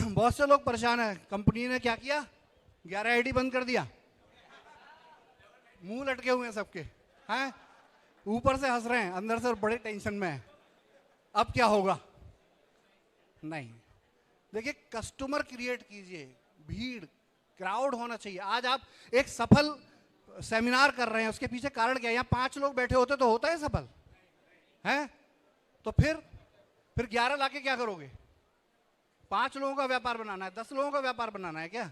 बहुत से लोग परेशान हैं, कंपनी ने क्या किया, 11 आईडी बंद कर दिया, मुंह लटके हुए हैं सबके, हैं, ऊपर से हंस रहे हैं, अंदर से बड़े टेंशन में हैं, अब क्या होगा। नहीं, देखिए कस्टमर क्रिएट कीजिए, भीड़, क्राउड होना चाहिए। आज आप एक सफल सेमिनार कर रहे हैं, उसके पीछे कारण क्या है? यहाँ 5 लोग बैठे होते तो होता है सफल, हैं? तो फिर 11 लाके क्या करोगे? 5 लोगों का व्यापार बनाना है, 10 लोगों का व्यापार बनाना है क्या?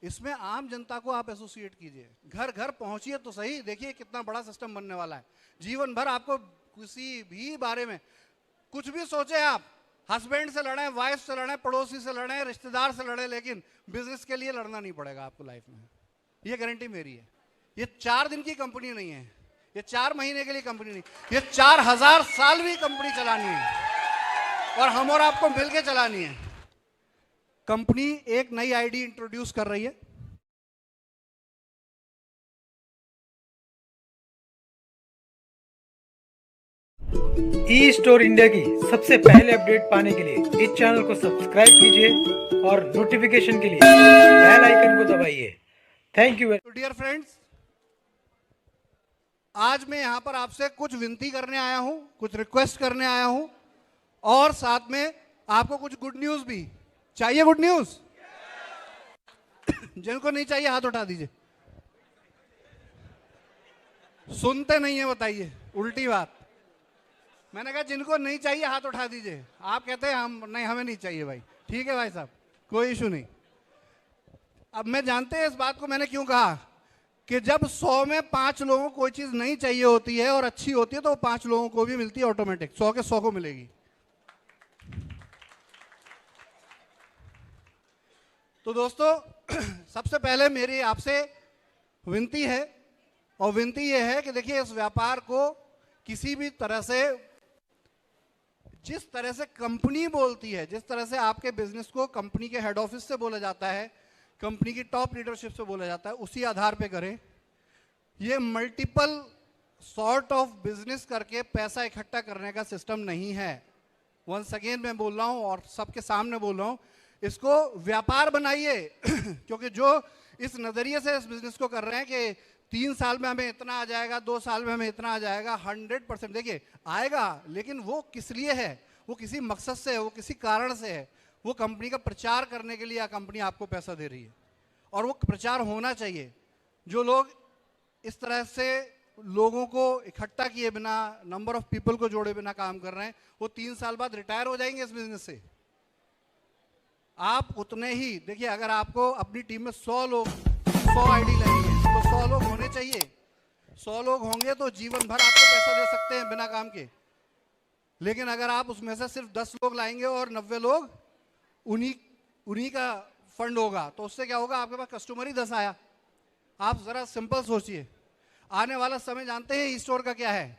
इसमें आम जनता को आप एसोसिएट कीजिए, घर घर पहुंचिए तो सही। देखिए कितना बड़ा सिस्टम बनने वाला है। जीवन भर आपको किसी भी बारे में कुछ भी सोचे आप, हस्बैंड से लड़े, वाइफ से लड़े, पड़ोसी से लड़े, रिश्तेदार से लड़े, लेकिन बिजनेस के लिए लड़ना नहीं पड़ेगा आपको लाइफ में। ये गारंटी मेरी है। ये 4 दिन की कंपनी नहीं है, ये 4 महीने के लिए कंपनी नहीं, ये 4000 साल भी कंपनी चलानी है, और हम और आपको मिलकर चलानी है। कंपनी एक नई आईडी इंट्रोड्यूस कर रही है। ई स्टोर इंडिया की सबसे पहले अपडेट पाने के लिए इस चैनल को सब्सक्राइब कीजिए और नोटिफिकेशन के लिए बेल आइकन को दबाइए। Thank you. डियर फ्रेंड्स, आज मैं यहां पर आपसे कुछ विनती करने आया हूं, कुछ रिक्वेस्ट करने आया हूं, और साथ में आपको कुछ गुड न्यूज भी चाहिए। गुड न्यूज जिनको नहीं चाहिए हाथ उठा दीजिए। सुनते नहीं है बताइए, उल्टी बात। मैंने कहा जिनको नहीं चाहिए हाथ उठा दीजिए। आप कहते हैं हम नहीं, हमें नहीं चाहिए भाई। ठीक है भाई साहब, कोई इशू नहीं। अब मैं जानते हैं इस बात को मैंने क्यों कहा कि जब 100 में 5 लोगों को कोई चीज नहीं चाहिए होती है और अच्छी होती है तो वो 5 लोगों को भी मिलती है ऑटोमेटिक, 100 के 100 को मिलेगी। तो दोस्तों सबसे पहले मेरी आपसे विनती है, और विनती यह है कि देखिए इस व्यापार को किसी भी तरह से, जिस तरह से कंपनी बोलती है, जिस तरह से आपके बिजनेस को कंपनी के हेड ऑफिस से बोला जाता है, कंपनी की टॉप लीडरशिप से बोला जाता है, उसी आधार पे करें। ये मल्टीपल सॉर्ट ऑफ बिजनेस करके पैसा इकट्ठा करने का सिस्टम नहीं है। वंस अगेन मैं बोल रहा हूं और सबके सामने बोल रहा हूं, इसको व्यापार बनाइए क्योंकि जो इस नजरिए से इस बिजनेस को कर रहे हैं कि 3 साल में हमें इतना आ जाएगा, 2 साल में हमें इतना आ जाएगा, 100% देखिए आएगा, लेकिन वो किस लिए है? वो किसी मकसद से है, वो किसी कारण से है। वो कंपनी का प्रचार करने के लिए कंपनी आपको पैसा दे रही है, और वो प्रचार होना चाहिए। जो लोग इस तरह से लोगों को इकट्ठा किए बिना, नंबर ऑफ पीपल को जोड़े बिना काम कर रहे हैं, वो 3 साल बाद रिटायर हो जाएंगे इस बिजनेस से। आप उतने ही देखिए, अगर आपको अपनी टीम में 100 लोग 100 आईडी लेनी है तो 100 लोग होने चाहिए। 100 लोग होंगे तो जीवन भर आपको पैसा दे सकते हैं बिना काम के। लेकिन अगर आप उसमें से सिर्फ 10 लोग लाएंगे और 90 लोग उन्हीं का फंड होगा, तो उससे क्या होगा? आपके पास कस्टमर ही 10 आया। आप जरा सिंपल सोचिए, आने वाला समय जानते हैं ई स्टोर का क्या है?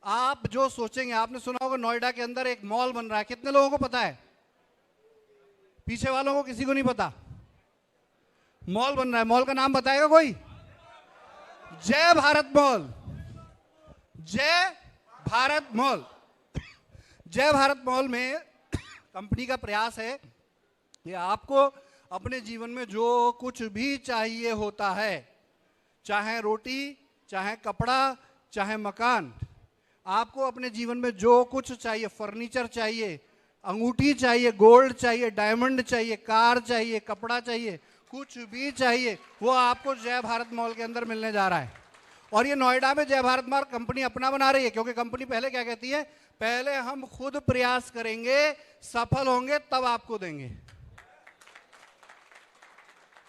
आप जो सोचेंगे, आपने सुना होगा नोएडा के अंदर एक मॉल बन रहा है। कितने लोगों को पता है? पीछे वालों को किसी को नहीं पता। मॉल बन रहा है, मॉल का नाम बताएगा कोई? जय भारत मॉल। जय भारत मॉल। जय भारत मॉल में कंपनी का प्रयास है कि आपको अपने जीवन में जो कुछ भी चाहिए होता है, चाहे रोटी, चाहे कपड़ा, चाहे मकान, आपको अपने जीवन में जो कुछ चाहिए, फर्नीचर चाहिए, अंगूठी चाहिए, गोल्ड चाहिए, डायमंड चाहिए, कार चाहिए, कपड़ा चाहिए, कुछ भी चाहिए, वो आपको जय भारत मॉल के अंदर मिलने जा रहा है। और ये नोएडा में जय भारत मॉल कंपनी अपना बना रही है, क्योंकि कंपनी पहले क्या कहती है? पहले हम खुद प्रयास करेंगे, सफल होंगे तब आपको देंगे।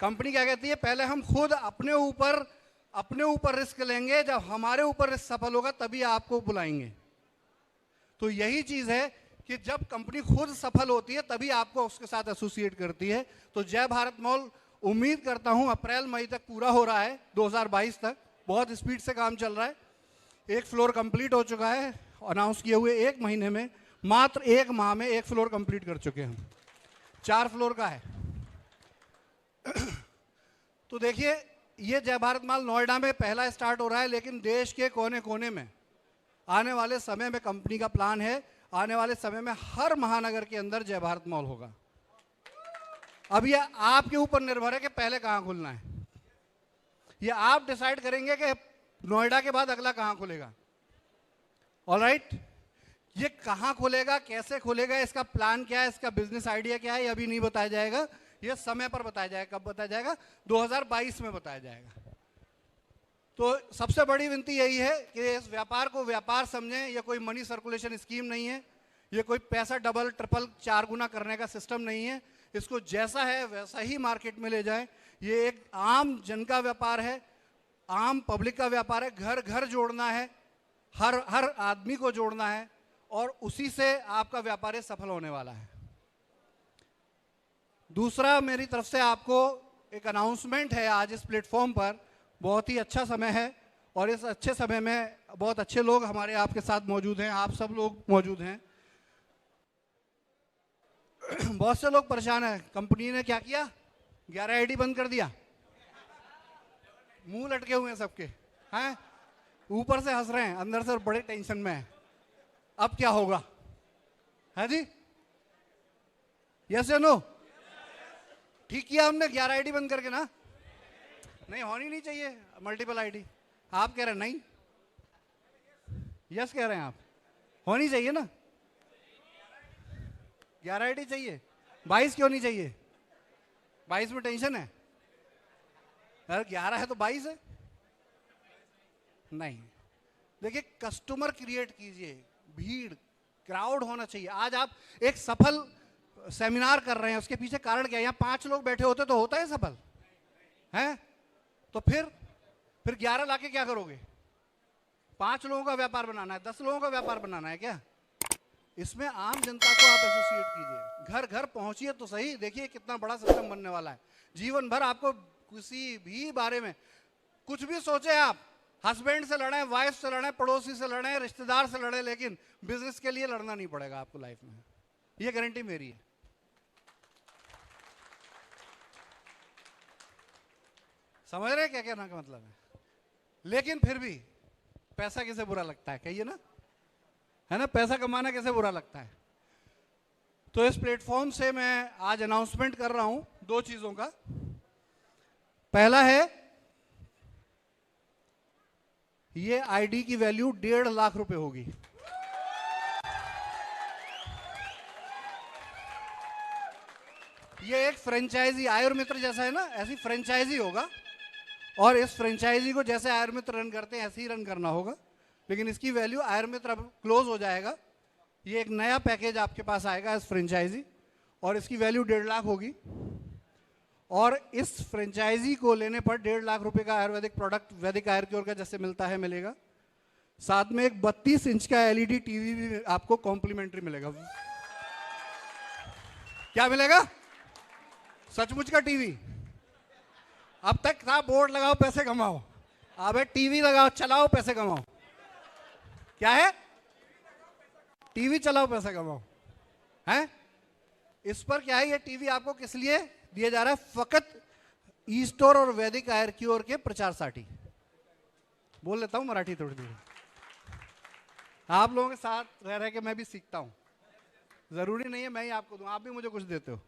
कंपनी क्या कहती है? पहले हम खुद अपने ऊपर रिस्क लेंगे, जब हमारे ऊपर रिस्क सफल होगा तभी आपको बुलाएंगे। तो यही चीज है कि जब कंपनी खुद सफल होती है तभी आपको उसके साथ एसोसिएट करती है। तो जय भारत मॉल, उम्मीद करता हूं अप्रैल मई तक पूरा हो रहा है, 2022 तक। बहुत स्पीड से काम चल रहा है। 1 फ्लोर कंप्लीट हो चुका है, अनाउंस किए हुए 1 महीने में, मात्र 1 माह में 1 फ्लोर कंप्लीट कर चुके हैं। 4 फ्लोर का है। तो देखिए, ये जय भारत मॉल नोएडा में पहला स्टार्ट हो रहा है, लेकिन देश के कोने कोने में आने वाले समय में कंपनी का प्लान है, आने वाले समय में हर महानगर के अंदर जय भारत मॉल होगा। अब ये आपके ऊपर निर्भर है कि पहले कहाँ खुलना है। ये आप डिसाइड करेंगे कि नोएडा के बाद अगला कहाँ खुलेगा। ऑलराइट, ये कहाँ खुलेगा, कैसे खुलेगा, इसका प्लान क्या है, इसका बिजनेस आइडिया क्या है, ये अभी नहीं बताया जाएगा। ये समय पर बताया जाएगा। कब बताया जाएगा? 2022 में बताया जाएगा। तो सबसे बड़ी विनती यही है कि इस व्यापार को व्यापार समझें। ये कोई मनी सर्कुलेशन स्कीम नहीं है, ये कोई पैसा डबल ट्रिपल 4 गुना करने का सिस्टम नहीं है। इसको जैसा है वैसा ही मार्केट में ले जाएं। ये एक आम जन का व्यापार है, आम पब्लिक का व्यापार है। घर घर जोड़ना है, हर आदमी को जोड़ना है, और उसी से आपका व्यापार सफल होने वाला है। दूसरा, मेरी तरफ से आपको एक अनाउंसमेंट है। आज इस प्लेटफॉर्म पर बहुत ही अच्छा समय है, और इस अच्छे समय में बहुत अच्छे लोग हमारे आपके साथ मौजूद हैं। आप सब लोग मौजूद हैं। बहुत से लोग परेशान हैं। कंपनी ने क्या किया? 11 आईडी बंद कर दिया। मुंह लटके हुए हैं सबके, हैं? ऊपर से हंस रहे हैं, अंदर से बड़े टेंशन में हैं। अब क्या होगा? है जी? यस या नो? ठीक किया हमने 11 आईडी बंद करके ना? नहीं, होनी नहीं चाहिए मल्टीपल आईडी। आप कह रहे हैं नहीं, यस कह रहे हैं आप, होनी चाहिए ना? 11 आईडी चाहिए। 22 क्यों नहीं चाहिए? 22 में टेंशन है? अगर 11 है तो 22 है? नहीं, देखिए, कस्टमर क्रिएट कीजिए, भीड़, क्राउड होना चाहिए। आज आप एक सफल सेमिनार कर रहे हैं, उसके पीछे कारण क्या है? यहाँ 5 लोग बैठे होते तो होता है सफल, हैं? तो फिर 11 लाके क्या करोगे? 5 लोगों का व्यापार बनाना है, 10 लोगों का व्यापार बनाना है क्या? इसमें आम जनता को आप एसोसिएट कीजिए, घर घर पहुंचिए तो सही। देखिए कितना बड़ा सिस्टम बनने वाला है। जीवन भर आपको किसी भी बारे में कुछ भी सोचे आप, हस्बैंड से लड़े, वाइफ से लड़े, पड़ोसी से लड़े, रिश्तेदार से लड़े, लेकिन बिजनेस के लिए लड़ना नहीं पड़ेगा आपको लाइफ में। ये गारंटी मेरी है। समझ रहे क्या कहना का मतलब है? लेकिन फिर भी पैसा कैसे बुरा लगता है, कहिए ना, है ना? पैसा कमाना कैसे बुरा लगता है? तो इस प्लेटफॉर्म से मैं आज अनाउंसमेंट कर रहा हूं 2 चीजों का। पहला है, ये आईडी की वैल्यू 1.5 लाख रुपए होगी। ये एक फ्रेंचाइजी, आयुर्मित्र जैसा है ना, ऐसी फ्रेंचाइजी होगा, और इस फ्रेंचाइजी को जैसे आयुर्मित्र रन करते हैं ऐसे ही रन करना होगा। लेकिन इसकी वैल्यू, आयुर्मित्र अब क्लोज हो जाएगा, ये एक नया पैकेज आपके पास आएगा इस फ्रेंचाइजी, और इसकी वैल्यू 1.5 लाख होगी। और इस फ्रेंचाइजी को लेने पर 1.5 लाख रुपए का आयुर्वेदिक प्रोडक्ट वैदिक आयुर्क्योर का जैसे मिलता है मिलेगा। साथ में एक 32 इंच का एलईडी टीवी भी आपको कॉम्प्लीमेंट्री मिलेगा। क्या मिलेगा? सचमुच का टीवी। अब तक था बोर्ड लगाओ पैसे कमाओ, अब टीवी लगाओ, चलाओ पैसे कमाओ। क्या है? टीवी चलाओ पैसे कमाओ, हैं? इस पर क्या है, ये टीवी आपको किस लिए दिया जा रहा है? फकत ई स्टोर और वैदिक आयुर्क्योर के प्रचारसाठी। बोल लेता हूं मराठी थोड़ी थोड़ी, आप लोगों के साथ रह रह के मैं भी सीखता हूं। जरूरी नहीं है मैं ही आपको दूं, आप भी मुझे कुछ देते हो।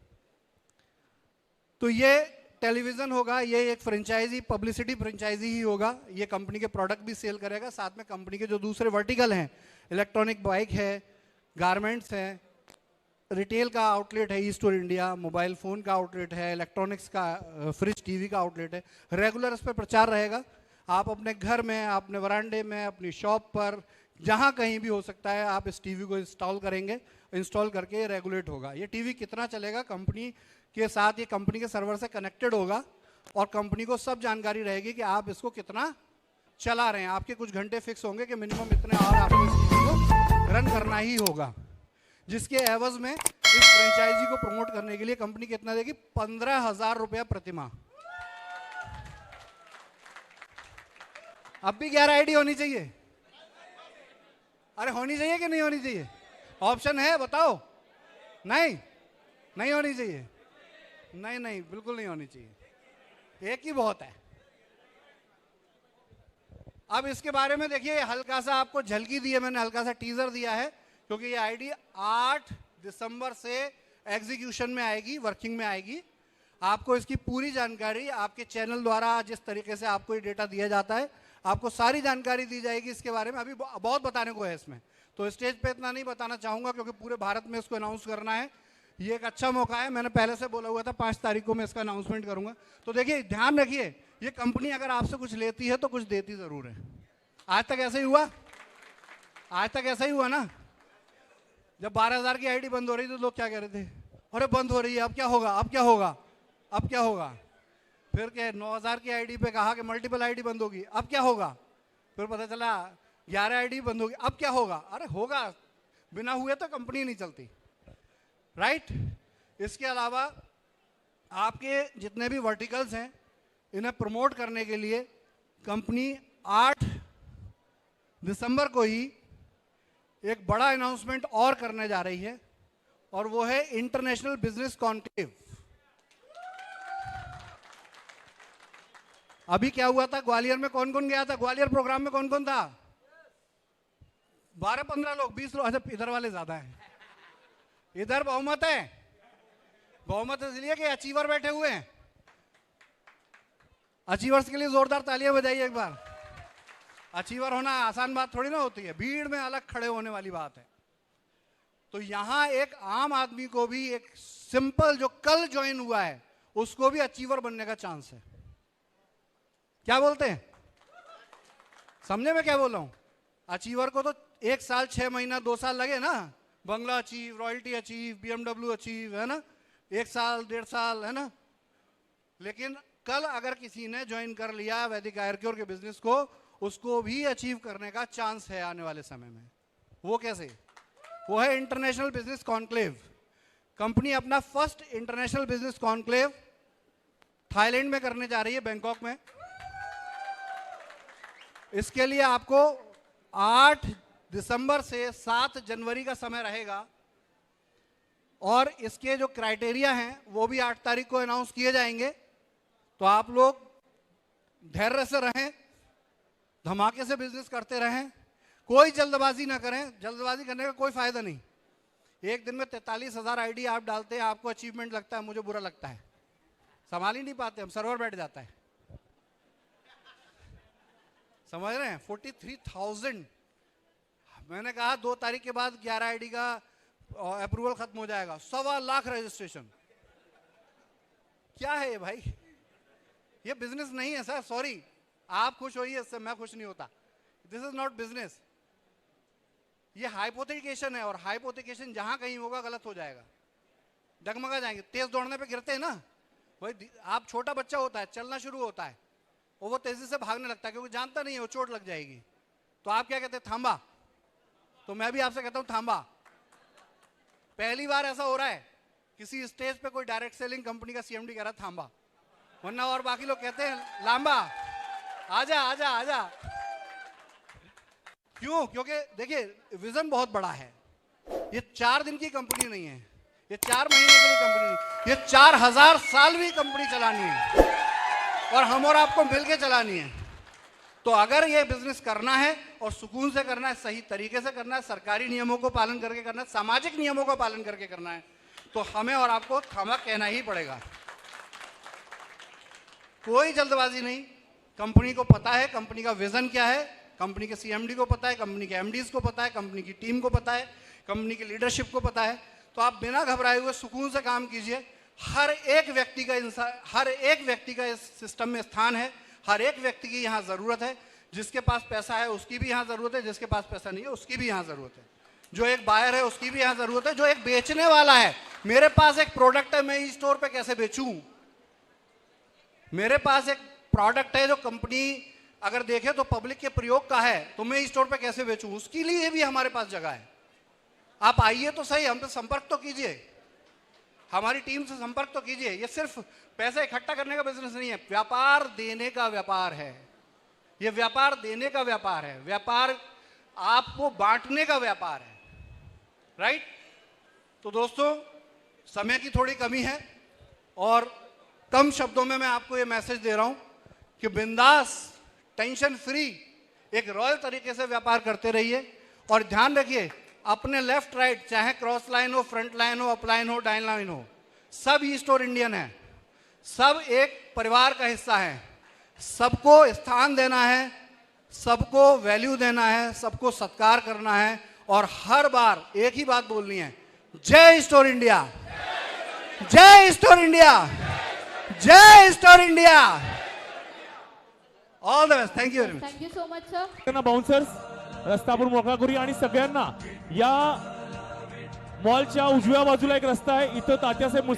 तो ये टेलीविजन होगा, ये एक फ्रेंचाइजी, पब्लिसिटी फ्रेंचाइजी ही होगा। ये कंपनी के प्रोडक्ट भी सेल करेगा, साथ में कंपनी के जो दूसरे वर्टिकल हैं, इलेक्ट्रॉनिक बाइक है, गारमेंट्स हैं, रिटेल का आउटलेट है e store India, mobile phone का आउटलेट है, इलेक्ट्रॉनिक्स का, फ्रिज टीवी का आउटलेट है। रेगुलर इस पर प्रचार रहेगा। आप अपने घर में, अपने वरांडे में, अपनी शॉप पर, जहाँ कहीं भी हो सकता है, आप इस टीवी को इंस्टॉल करेंगे। इंस्टॉल करके ये रेगुलेट होगा। ये टीवी कितना चलेगा, कंपनी के साथ, ये कंपनी के सर्वर से कनेक्टेड होगा, और कंपनी को सब जानकारी रहेगी कि आप इसको कितना चला रहे हैं। आपके कुछ घंटे फिक्स होंगे कि मिनिमम इतने और आपको इस टीवी को रन करना ही होगा, जिसके एवज में इस फ्रेंचाइजी को प्रमोट करने के लिए कंपनी कितना देगी? 15,000 रुपया प्रतिमाह। अब भी 11 आईडी होनी चाहिए। अरे होनी चाहिए कि नहीं होनी चाहिए? ऑप्शन है, बताओ। नहीं, नहीं होनी चाहिए। नहीं नहीं, बिल्कुल नहीं होनी चाहिए, एक ही बहुत है। अब इसके बारे में देखिए, हल्का सा आपको झलकी दी है मैंने, हल्का सा टीजर दिया है, क्योंकि ये आईडी 8 दिसंबर से एग्जीक्यूशन में आएगी, वर्किंग में आएगी। आपको इसकी पूरी जानकारी आपके चैनल द्वारा जिस तरीके से आपको ये डेटा दिया जाता है, आपको सारी जानकारी दी जाएगी इसके बारे में। अभी बहुत बताने को है इसमें, तो स्टेज पे इतना नहीं बताना चाहूँगा क्योंकि पूरे भारत में इसको अनाउंस करना है। ये एक अच्छा मौका है, मैंने पहले से बोला हुआ था 5 तारीख को मैं इसका अनाउंसमेंट करूँगा। तो देखिए, ध्यान रखिए, ये कंपनी अगर आपसे कुछ लेती है तो कुछ देती ज़रूर है। आज तक ऐसा ही हुआ, आज तक ऐसा ही हुआ ना। जब 12,000 की आईडी बंद हो रही थी तो लोग क्या कह रहे थे, अरे बंद हो रही है, अब क्या होगा, अब क्या होगा, अब क्या होगा। फिर क्या 9,000 की आईडी पे कहा कि मल्टीपल आईडी बंद होगी, अब क्या होगा। फिर पता चला 11 आईडी बंद होगी, अब क्या होगा। अरे होगा, बिना हुए तो कंपनी नहीं चलती, राइट। इसके अलावा आपके जितने भी वर्टिकल्स हैं इन्हें प्रमोट करने के लिए कंपनी 8 दिसंबर को ही एक बड़ा अनाउंसमेंट और करने जा रही है, और वो है इंटरनेशनल बिजनेस कॉन्क्लेव। अभी क्या हुआ था ग्वालियर में, कौन कौन गया था ग्वालियर प्रोग्राम में, कौन कौन था? 12-15 लोग, 20 लोग। अच्छा, इधर वाले ज्यादा हैं, इधर बहुमत है। बहुमत इसलिए कि अचीवर बैठे हुए हैं। अचीवर्स के लिए जोरदार तालियां बजाइए एक बार। अचीवर होना आसान बात थोड़ी ना होती है, भीड़ में अलग खड़े होने वाली बात है। तो यहां एक आम आदमी को भी, एक सिंपल जो कल ज्वाइन हुआ है, उसको भी अचीवर बनने का चांस है। क्या बोलते हैं, समझे मैं क्या बोल रहा हूं? अचीवर को तो 1 साल 6 महीना 2 साल लगे ना, बंगला achieve, royalty achieve, BMW achieve, है ना, 1 साल 1.5 साल, है ना। लेकिन कल अगर किसी ने ज्वाइन कर लिया वैदिक आयुर केयर के बिजनेस को, उसको भी अचीव करने का चांस है आने वाले समय में। वो कैसे? वो है इंटरनेशनल बिजनेस कॉन्क्लेव। कंपनी अपना first international business conclave Thailand में करने जा रही है, बैंकॉक में। इसके लिए आपको 8 दिसंबर से 7 जनवरी का समय रहेगा, और इसके जो क्राइटेरिया हैं वो भी 8 तारीख को अनाउंस किए जाएंगे। तो आप लोग धैर्य से रहें, धमाके से बिजनेस करते रहें, कोई जल्दबाजी ना करें। जल्दबाजी करने का कोई फायदा नहीं। एक दिन में 43,000 आईडी आप डालते हैं, आपको अचीवमेंट लगता है, मुझे बुरा लगता है, संभाल ही नहीं पाते हम, सर्वर बैठ जाता है। समझ रहे हैं? 43,000। मैंने कहा 2 तारीख के बाद 11 आईडी का अप्रूवल खत्म हो जाएगा, 1.25 लाख रजिस्ट्रेशन। क्या है ये भाई? ये बिजनेस नहीं है सर, सॉरी। आप खुश होइए इससे, मैं खुश नहीं होता। दिस इज नॉट बिजनेस, ये हाइपोथेटिकेशन है, और हाइपोथेटिकेशन जहां कहीं होगा गलत हो जाएगा, डगमगा जाएंगे। तेज दौड़ने पे गिरते हैं ना, भाई आप, छोटा बच्चा होता है, चलना शुरू होता है और वो तेजी से भागने लगता है क्योंकि जानता नहीं है वो चोट लग जाएगी। तो आप क्या कहते हैं? थांबा। तो मैं भी आपसे कहता हूं थांबा। पहली बार ऐसा हो रहा है किसी स्टेज पे कोई डायरेक्ट सेलिंग कंपनी का सीएमडी कह रहा है थांबा, वरना और बाकी लोग कहते हैं लांबा, आजा आजा आजा। क्यों? क्योंकि देखिए विजन बहुत बड़ा है। ये 4 दिन की कंपनी नहीं है, ये 4 महीने के लिए कंपनी नहीं, ये 4000 साल भी कंपनी चलानी है, और हम और आपको मिलके चलानी है। तो अगर ये बिजनेस करना है और सुकून से करना है, सही तरीके से करना है, सरकारी नियमों को पालन करके करना है, सामाजिक नियमों को पालन करके करना है, तो हमें और आपको थामा कहना ही पड़ेगा। कोई जल्दबाजी नहीं। कंपनी को पता है कंपनी का विजन क्या है, कंपनी के सीएमडी को पता है, कंपनी के एमडीज को पता है, कंपनी की टीम को पता है, कंपनी की लीडरशिप को पता है। तो आप बिना घबराए हुए सुकून से काम कीजिए। हर एक व्यक्ति का इस सिस्टम में स्थान है, हर एक व्यक्ति की यहाँ ज़रूरत है। जिसके पास पैसा है उसकी भी यहाँ ज़रूरत है, जिसके पास पैसा नहीं है उसकी भी यहाँ ज़रूरत है, जो एक बायर है उसकी भी यहाँ ज़रूरत है, जो एक बेचने वाला है। मेरे पास एक प्रोडक्ट है, मैं ई स्टोर पे कैसे बेचूं? मेरे पास एक प्रोडक्ट है जो कंपनी अगर देखे तो पब्लिक के प्रयोग का है, तो मैं ई स्टोर पे कैसे बेचूं? उसके लिए भी हमारे पास जगह है। आप आइए तो सही, हमसे संपर्क तो कीजिए, हमारी टीम से संपर्क तो कीजिए। ये सिर्फ पैसा इकट्ठा करने का बिजनेस नहीं है, व्यापार देने का व्यापार है। ये व्यापार देने का व्यापार है, व्यापार आपको बांटने का व्यापार है, राइट? तो दोस्तों, समय की थोड़ी कमी है और कम शब्दों में मैं आपको ये मैसेज दे रहा हूं कि बिंदास, टेंशन फ्री, एक रॉयल तरीके से व्यापार करते रहिए। और ध्यान रखिए, अपने लेफ्ट राइट, चाहे क्रॉस लाइन हो, फ्रंट लाइन हो, अपलाइन हो, डाइन लाइन हो, सब ई स्टोर इंडियन है। सब एक परिवार का हिस्सा है, सबको स्थान देना है, सबको वैल्यू देना है, सबको सत्कार करना है और हर बार एक ही बात बोलनी है, जय स्टोर इंडिया, जय स्टोर इंडिया, जय store India. All the best, thank you very much. Thank you so much sir. त्यांना बाउन्सर्स रस्ता आपण मोकळा करूया आणि सगळ्यांना या मॉलच्या उजव्या बाजूला एक रस्ता आहे, इथं तात्यासाहेब मुस्लिम